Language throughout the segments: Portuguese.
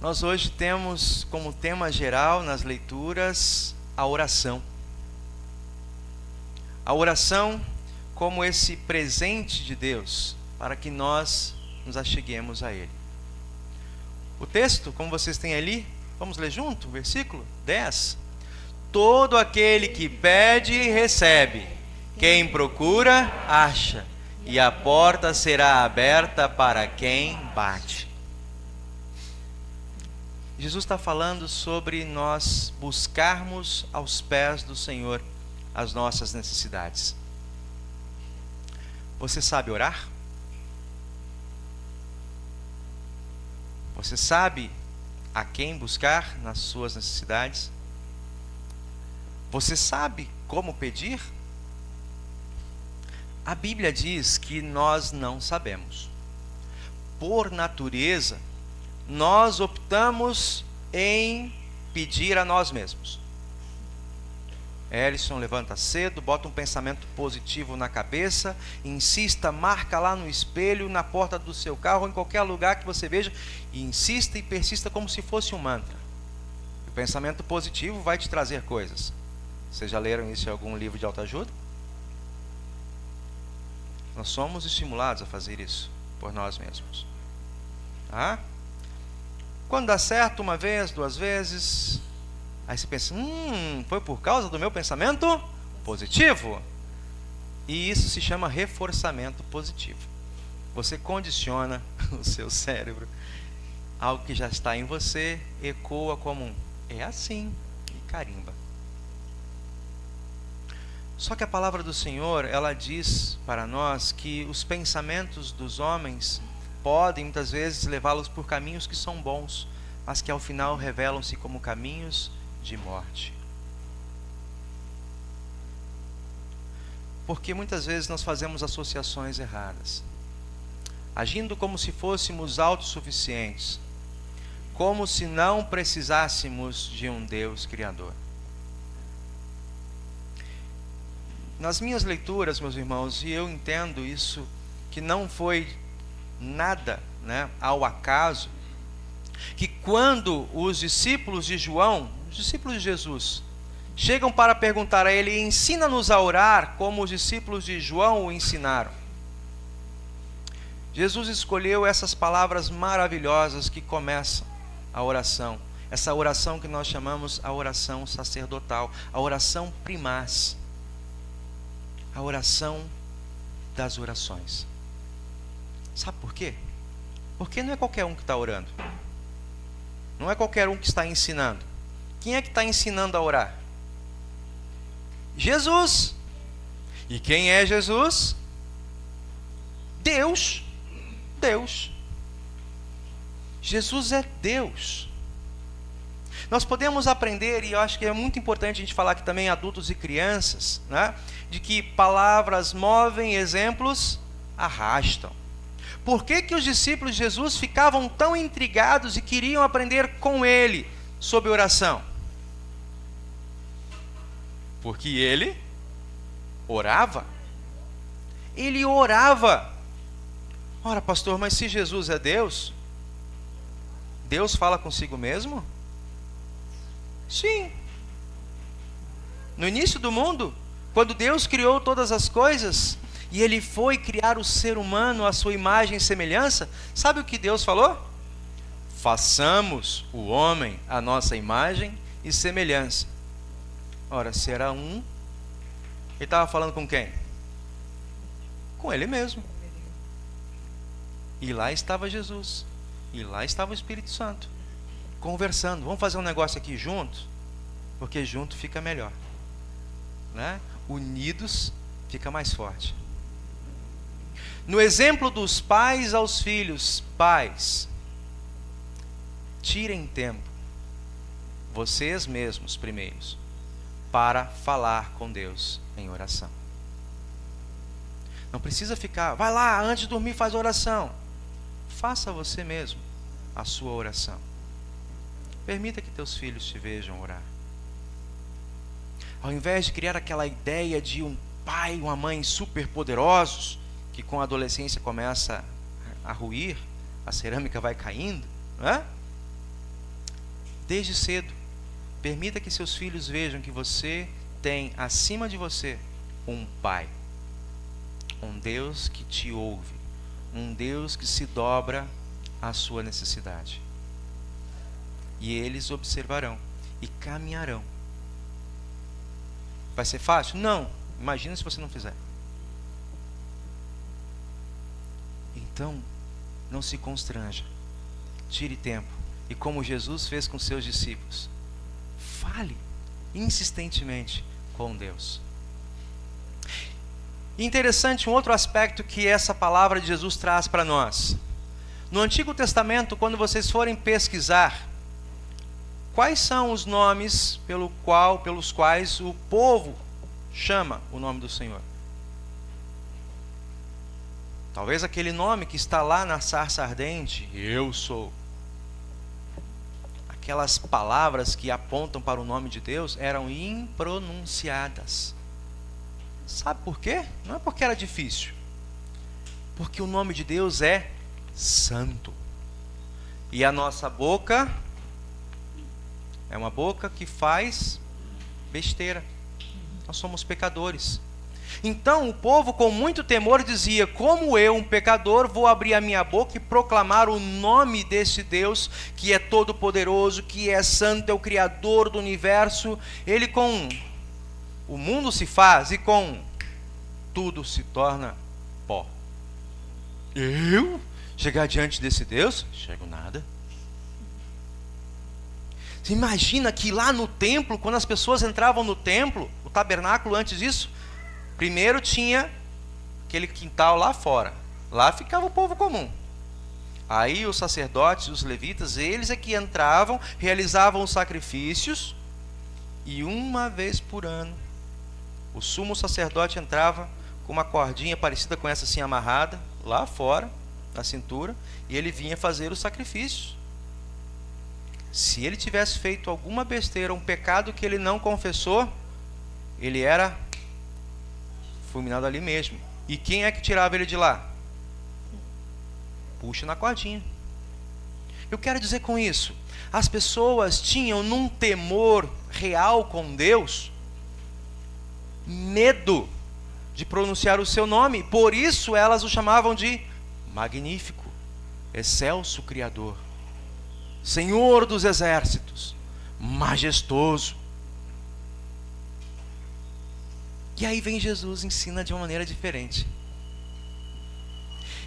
Nós hoje temos como tema geral nas leituras a oração. A oração como esse presente de Deus para que nós nos acheguemos a Ele. O texto, como vocês têm ali, vamos ler junto, versículo 10. Todo aquele que pede, recebe. Quem procura, acha. E a porta será aberta para quem bate. Jesus está falando sobre nós buscarmos aos pés do Senhor as nossas necessidades. Você sabe orar? Você sabe a quem buscar nas suas necessidades? Você sabe como pedir? A Bíblia diz que nós não sabemos. Por natureza, nós optamos em pedir a nós mesmos. Ellison levanta cedo, bota um pensamento positivo na cabeça, insista, marca lá no espelho, na porta do seu carro, em qualquer lugar que você veja, e insista e persista como se fosse um mantra. O pensamento positivo vai te trazer coisas. Vocês já leram isso em algum livro de autoajuda? Nós somos estimulados a fazer isso por nós mesmos. Tá? Quando dá certo uma vez, duas vezes, aí você pensa, foi por causa do meu pensamento positivo. E isso se chama reforçamento positivo. Você condiciona o seu cérebro. Algo que já está em você ecoa como é assim, e carimba. Só que a palavra do Senhor, ela diz para nós que os pensamentos dos homens podem muitas vezes levá-los por caminhos que são bons, mas que ao final revelam-se como caminhos de morte. Porque muitas vezes nós fazemos associações erradas, agindo como se fôssemos autossuficientes, como se não precisássemos de um Deus Criador. Nas minhas leituras, meus irmãos, e eu entendo isso, que não foi nada, ao acaso, que quando os discípulos de João, os discípulos de Jesus, chegam para perguntar a ele, ensina-nos a orar como os discípulos de João o ensinaram. Jesus escolheu essas palavras maravilhosas que começam a oração. Essa oração que nós chamamos a oração sacerdotal, a oração primaz, a oração das orações. Sabe por quê? Porque não é qualquer um que está orando. Não é qualquer um que está ensinando. Quem é que está ensinando a orar? Jesus. E quem é Jesus? Deus. Deus. Jesus é Deus. Nós podemos aprender, e eu acho que é muito importante a gente falar aqui também, adultos e crianças, de que palavras movem, exemplos arrastam. Por que que os discípulos de Jesus ficavam tão intrigados e queriam aprender com ele sobre oração? Porque ele orava. Ele orava. Ora, pastor, mas se Jesus é Deus, Deus fala consigo mesmo? Sim. No início do mundo, quando Deus criou todas as coisas, e Ele foi criar o ser humano à sua imagem e semelhança, sabe o que Deus falou? Façamos o homem à nossa imagem e semelhança. Ora, se era um, Ele estava falando com quem? Com Ele mesmo. E lá estava Jesus. E lá estava o Espírito Santo. Conversando. Vamos fazer um negócio aqui juntos? Porque junto fica melhor. Unidos fica mais forte. No exemplo dos pais aos filhos, pais, tirem tempo, vocês mesmos primeiros, para falar com Deus em oração. Não precisa ficar, vai lá, antes de dormir faz oração. Faça você mesmo a sua oração. Permita que teus filhos te vejam orar. Ao invés de criar aquela ideia de um pai e uma mãe super poderosos, que com a adolescência começa a ruir, a cerâmica vai caindo, Desde cedo, permita que seus filhos vejam que você tem acima de você um Pai, um Deus que te ouve, um Deus que se dobra à sua necessidade. E eles observarão e caminharão. Vai ser fácil? Não. Imagina se você não fizer. Então, não se constranja. Tire tempo. E como Jesus fez com seus discípulos, fale insistentemente com Deus. Interessante um outro aspecto que essa palavra de Jesus traz para nós. No Antigo Testamento, quando vocês forem pesquisar, quais são os nomes pelos quais o povo chama o nome do Senhor? Talvez aquele nome que está lá na sarça ardente, eu sou. Aquelas palavras que apontam para o nome de Deus eram impronunciadas. Sabe por quê? Não é porque era difícil. Porque o nome de Deus é santo. E a nossa boca é uma boca que faz besteira. Nós somos pecadores. Então o povo com muito temor dizia: como eu, um pecador, vou abrir a minha boca e proclamar o nome desse Deus que é todo poderoso, que é santo, é o Criador do universo. Ele com o mundo se faz e com tudo se torna pó. Eu chegar diante desse Deus? Chego nada. Você imagina que lá no templo, quando as pessoas entravam no templo, o tabernáculo antes disso, primeiro tinha aquele quintal lá fora. Lá ficava o povo comum. Aí os sacerdotes, os levitas, eles é que entravam, realizavam os sacrifícios, e uma vez por ano o sumo sacerdote entrava com uma cordinha parecida com essa assim amarrada, lá fora, na cintura, e ele vinha fazer os sacrifícios. Se ele tivesse feito alguma besteira, um pecado que ele não confessou, ele era fulminado ali mesmo. E quem é que tirava ele de lá? Puxa na cordinha. Eu quero dizer com isso, as pessoas tinham num temor real com Deus, medo de pronunciar o seu nome. Por isso elas o chamavam de magnífico, excelso Criador, Senhor dos exércitos, majestoso. E aí vem Jesus e ensina de uma maneira diferente.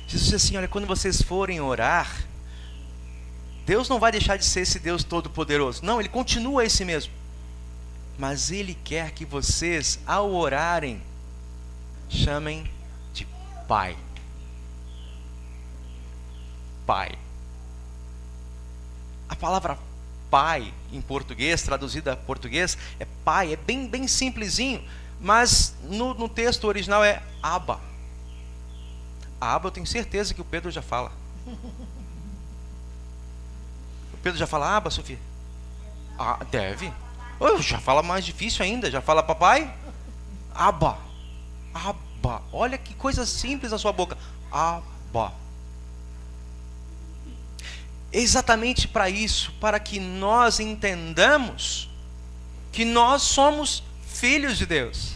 Jesus diz assim: olha, quando vocês forem orar, Deus não vai deixar de ser esse Deus todo-poderoso. Não, Ele continua esse mesmo. Mas Ele quer que vocês, ao orarem, chamem de Pai. Pai. A palavra Pai, em português, traduzida a português, é Pai, é bem simplesinho. Mas no texto original é Abba. Abba eu tenho certeza que o Pedro já fala. O Pedro já fala Abba, Sofia? Ah, deve. Já fala mais difícil ainda, já fala papai? Abba. Abba. Olha que coisa simples na sua boca. Abba. Exatamente para isso, para que nós entendamos que nós somos filhos de Deus.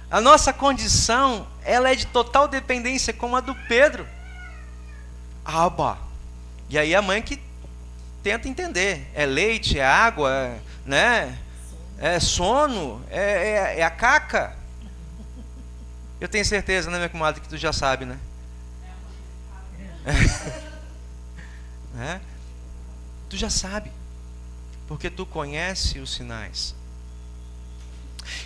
A nossa condição, ela é de total dependência, como a do Pedro. Abba. E aí a mãe que tenta entender. É leite, é água, né? É sono, é a caca. Eu tenho certeza, né, minha comadre, que tu já sabe, né? Tu já sabe, porque tu conhece os sinais.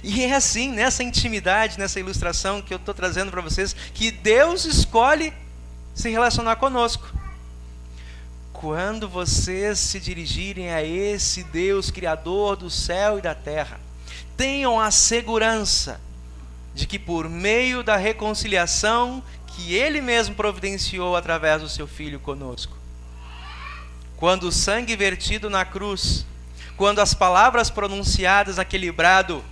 E é assim, nessa intimidade, nessa ilustração que eu estou trazendo para vocês, que Deus escolhe se relacionar conosco. Quando vocês se dirigirem a esse Deus Criador do céu e da terra, tenham a segurança de que por meio da reconciliação que Ele mesmo providenciou através do Seu Filho conosco, quando o sangue vertido na cruz, quando as palavras pronunciadas naquele brado,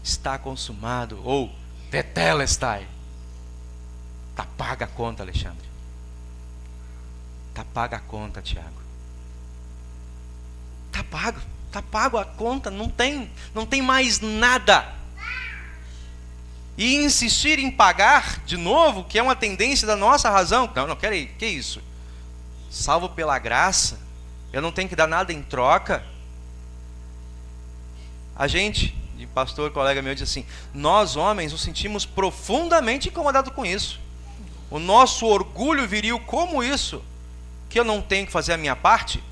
está consumado, ou tetelestai, está paga a conta, Alexandre. Está paga a conta, Tiago. está pago a conta, não tem mais nada. E insistir em pagar de novo, que é uma tendência da nossa razão, não, que isso? Salvo pela graça, eu não tenho que dar nada em troca. A gente, de pastor, colega meu, diz assim: nós homens nos sentimos profundamente incomodados com isso. O nosso orgulho viril, como isso? Que eu não tenho que fazer a minha parte?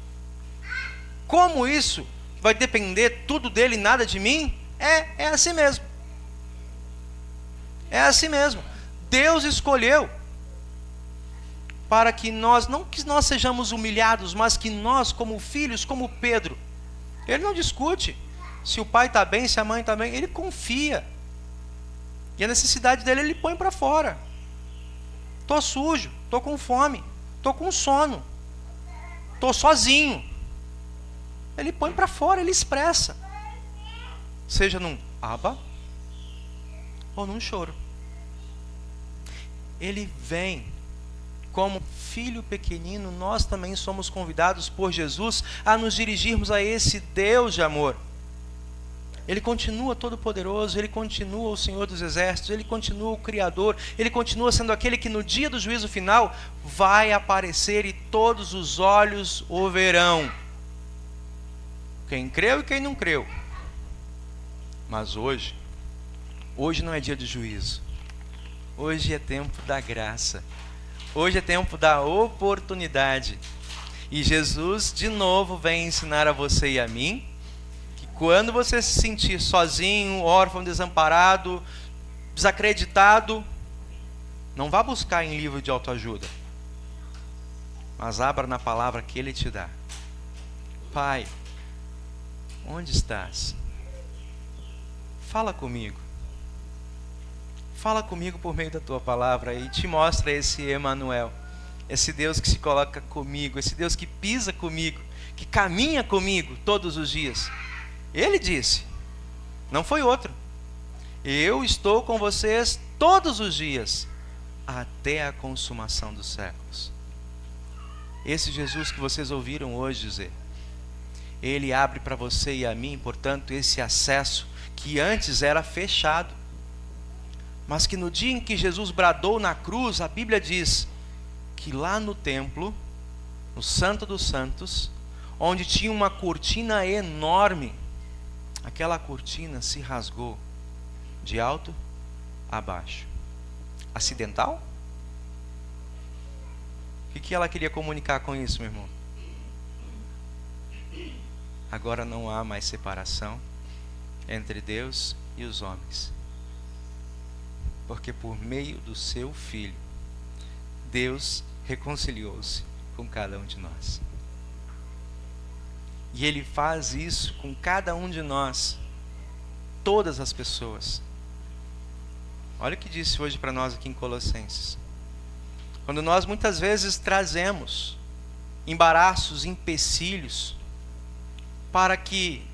Como isso? Vai depender tudo dele e nada de mim? É assim mesmo. É assim mesmo. Deus escolheu para que nós, não que nós sejamos humilhados, mas que nós, como filhos, como Pedro, ele não discute se o pai está bem, se a mãe está bem, ele confia. E a necessidade dele ele põe para fora. Estou sujo, estou com fome, estou com sono, estou sozinho. Ele põe para fora, ele expressa. Seja num aba ou num choro. Ele vem como filho pequenino. Nós também somos convidados por Jesus a nos dirigirmos a esse Deus de amor. Ele continua todo-poderoso, ele continua o Senhor dos Exércitos, ele continua o Criador, ele continua sendo aquele que no dia do juízo final vai aparecer e todos os olhos o verão. Quem creu e quem não creu. Mas hoje não é dia de juízo. Hoje é tempo da graça. Hoje é tempo da oportunidade. E Jesus de novo vem ensinar a você e a mim que quando você se sentir sozinho, órfão, desamparado, desacreditado, não vá buscar em livro de autoajuda, mas abra na palavra que Ele te dá. Pai, onde estás? Fala comigo. Fala comigo por meio da tua palavra e te mostra esse Emanuel, esse Deus que se coloca comigo, esse Deus que pisa comigo, que caminha comigo todos os dias. Ele disse, não foi outro: eu estou com vocês todos os dias, até a consumação dos séculos. Esse Jesus que vocês ouviram hoje dizer, Ele abre para você e a mim, portanto, esse acesso que antes era fechado. Mas que no dia em que Jesus bradou na cruz, a Bíblia diz que lá no templo, no Santo dos Santos, onde tinha uma cortina enorme, aquela cortina se rasgou de alto a baixo. Acidental? O que ela queria comunicar com isso, meu irmão? Agora não há mais separação entre Deus e os homens. Porque por meio do seu Filho, Deus reconciliou-se com cada um de nós. E Ele faz isso com cada um de nós, todas as pessoas. Olha o que disse hoje para nós aqui em Colossenses. Quando nós muitas vezes trazemos embaraços, empecilhos, para que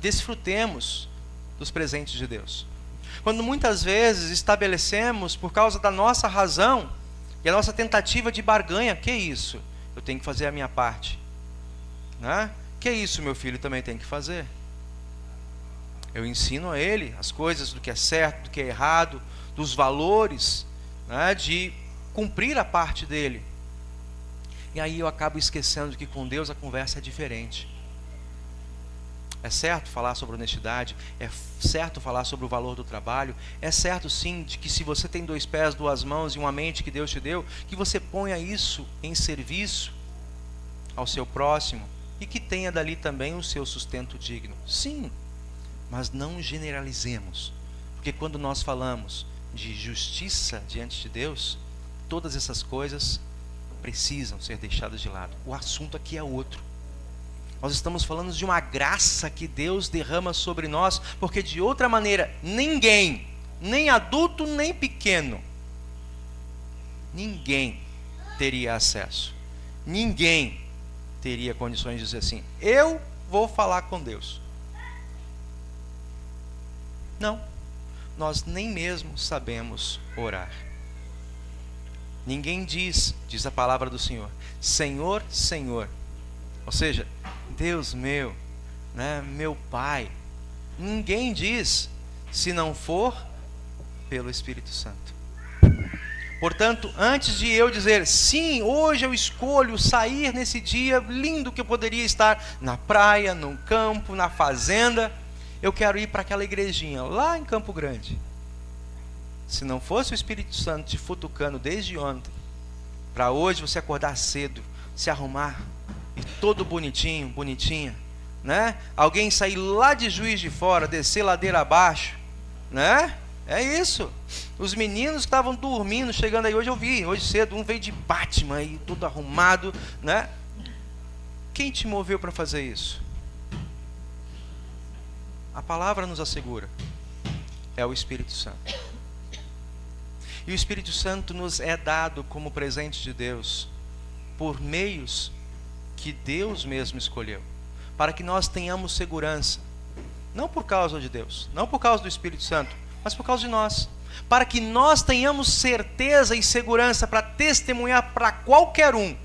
desfrutemos dos presentes de Deus. Quando muitas vezes estabelecemos, por causa da nossa razão e a nossa tentativa de barganha, que isso? Eu tenho que fazer a minha parte. Né? Que isso, meu filho também tem que fazer. Eu ensino a ele as coisas do que é certo, do que é errado, dos valores, né, de cumprir a parte dele. E aí eu acabo esquecendo que com Deus a conversa é diferente. É certo falar sobre honestidade, é certo falar sobre o valor do trabalho, é certo sim de que se você tem 2 pés, 2 mãos e uma mente que Deus te deu, que você ponha isso em serviço ao seu próximo e que tenha dali também o seu sustento digno. Sim, mas não generalizemos, porque quando nós falamos de justiça diante de Deus, todas essas coisas precisam ser deixadas de lado. O assunto aqui é outro. Nós estamos falando de uma graça que Deus derrama sobre nós, porque de outra maneira, ninguém, nem adulto, nem pequeno, ninguém teria acesso. Ninguém teria condições de dizer assim, eu vou falar com Deus. Não, nós nem mesmo sabemos orar. Ninguém diz a palavra do Senhor, Senhor, Senhor. Ou seja, Deus meu, né, meu Pai. Ninguém diz se não for pelo Espírito Santo. Portanto, antes de eu dizer, sim, hoje eu escolho sair nesse dia lindo que eu poderia estar na praia, no campo, na fazenda, eu quero ir para aquela igrejinha lá em Campo Grande. Se não fosse o Espírito Santo te futucando desde ontem, para hoje você acordar cedo, se arrumar, e todo bonitinho, bonitinha, né? Alguém sair lá de Juiz de Fora, descer ladeira abaixo, né? É isso. Os meninos que estavam dormindo, chegando aí hoje, eu vi, hoje cedo, um veio de Batman aí, todo arrumado, né? Quem te moveu para fazer isso? A palavra nos assegura. É o Espírito Santo. E o Espírito Santo nos é dado como presente de Deus, por meios que Deus mesmo escolheu, para que nós tenhamos segurança, não por causa de Deus, não por causa do Espírito Santo, mas por causa de nós, para que nós tenhamos certeza e segurança para testemunhar para qualquer um,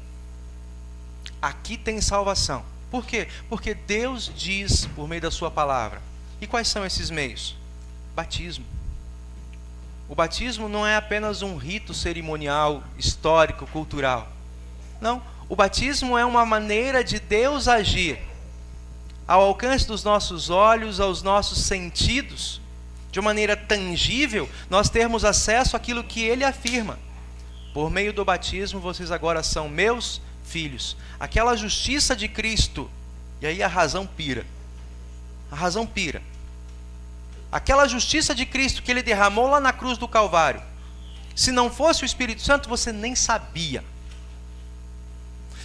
aqui tem salvação. Por quê? Porque Deus diz por meio da sua palavra. E quais são esses meios? Batismo. O batismo não é apenas um rito cerimonial, histórico, cultural. Não, o batismo é uma maneira de Deus agir ao alcance dos nossos olhos, aos nossos sentidos, de uma maneira tangível, nós termos acesso àquilo que Ele afirma. Por meio do batismo, vocês agora são meus filhos. Aquela justiça de Cristo, e aí a razão pira. A razão pira. Aquela justiça de Cristo que Ele derramou lá na cruz do Calvário, se não fosse o Espírito Santo, você nem sabia.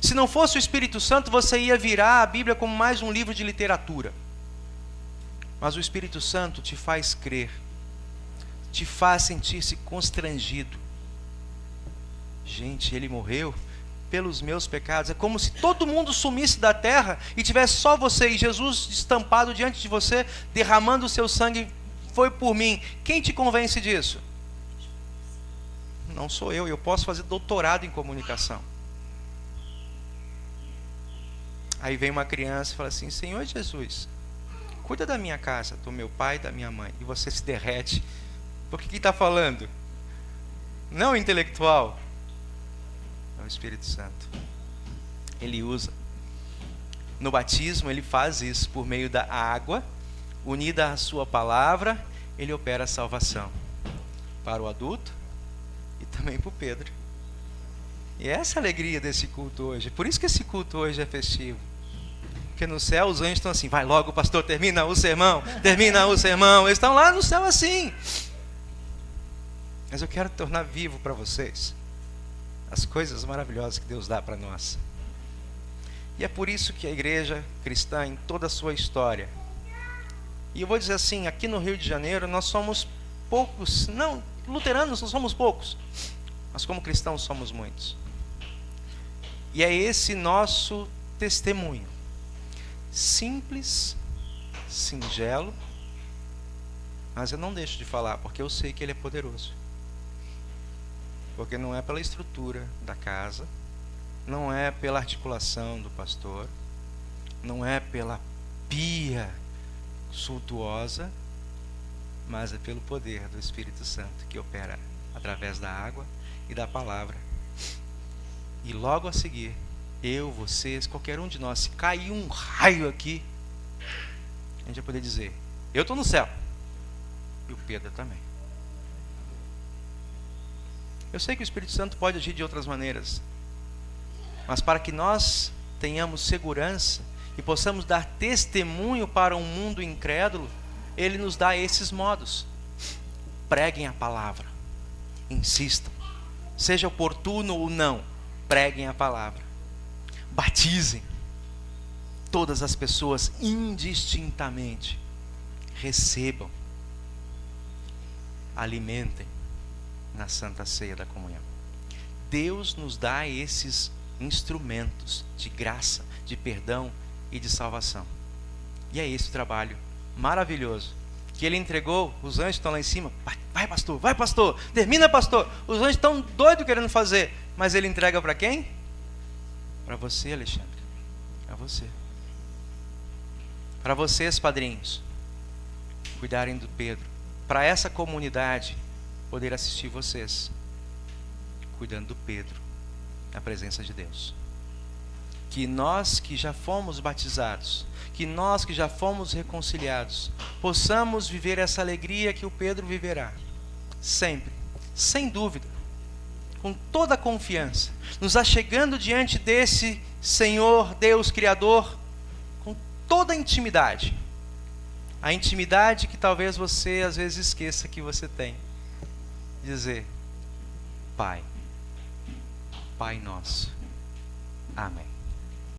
Se não fosse o Espírito Santo, você ia virar a Bíblia como mais um livro de literatura. Mas o Espírito Santo te faz crer, te faz sentir-se constrangido. Gente, Ele morreu pelos meus pecados. É como se todo mundo sumisse da terra e tivesse só você e Jesus estampado diante de você, derramando o seu sangue, foi por mim. Quem te convence disso? Não sou eu posso fazer doutorado em comunicação. Aí vem uma criança e fala assim, Senhor Jesus, cuida da minha casa, do meu pai e da minha mãe. E você se derrete. Porque quem está falando? Não o intelectual. É o Espírito Santo. Ele usa. No batismo ele faz isso por meio da água, unida à sua palavra, ele opera a salvação. Para o adulto e também para o Pedro. E essa é a alegria desse culto hoje. Por isso que esse culto hoje é festivo. Porque no céu os anjos estão assim, vai logo pastor, termina o sermão, termina o sermão. Eles estão lá no céu assim. Mas eu quero tornar vivo para vocês as coisas maravilhosas que Deus dá para nós. E é por isso que a igreja cristã, em toda a sua história, e eu vou dizer assim, aqui no Rio de Janeiro nós somos poucos, não, luteranos não somos poucos, mas como cristãos somos muitos. E é esse nosso testemunho. Simples, singelo, mas eu não deixo de falar, porque eu sei que Ele é poderoso. Porque não é pela estrutura da casa, não é pela articulação do pastor, não é pela pia suntuosa, mas é pelo poder do Espírito Santo que opera através da água e da palavra. E logo a seguir, eu, vocês, qualquer um de nós, se cair um raio aqui, a gente vai poder dizer, eu estou no céu, e o Pedro também. Eu sei que o Espírito Santo pode agir de outras maneiras, mas para que nós tenhamos segurança e possamos dar testemunho para um mundo incrédulo, Ele nos dá esses modos. Preguem a palavra, insistam, seja oportuno ou não, preguem a palavra. Batizem todas as pessoas indistintamente. Recebam. Alimentem na Santa Ceia da Comunhão. Deus nos dá esses instrumentos de graça, de perdão e de salvação. E é esse o trabalho maravilhoso que Ele entregou. Os anjos estão lá em cima. Vai pastor, termina pastor. Os anjos estão doidos querendo fazer, mas Ele entrega para quem? Para você, Alexandre. Para você. para vocês, padrinhos, cuidarem do Pedro, para essa comunidade poder assistir vocês, cuidando do Pedro, na presença de Deus. Que nós que já fomos batizados, que nós que já fomos reconciliados, possamos viver essa alegria que o Pedro viverá, sempre, sem dúvida, com toda a confiança, nos achegando diante desse Senhor, Deus Criador, com toda a intimidade que talvez você às vezes esqueça que você tem. Dizer: Pai, Pai nosso. Amém.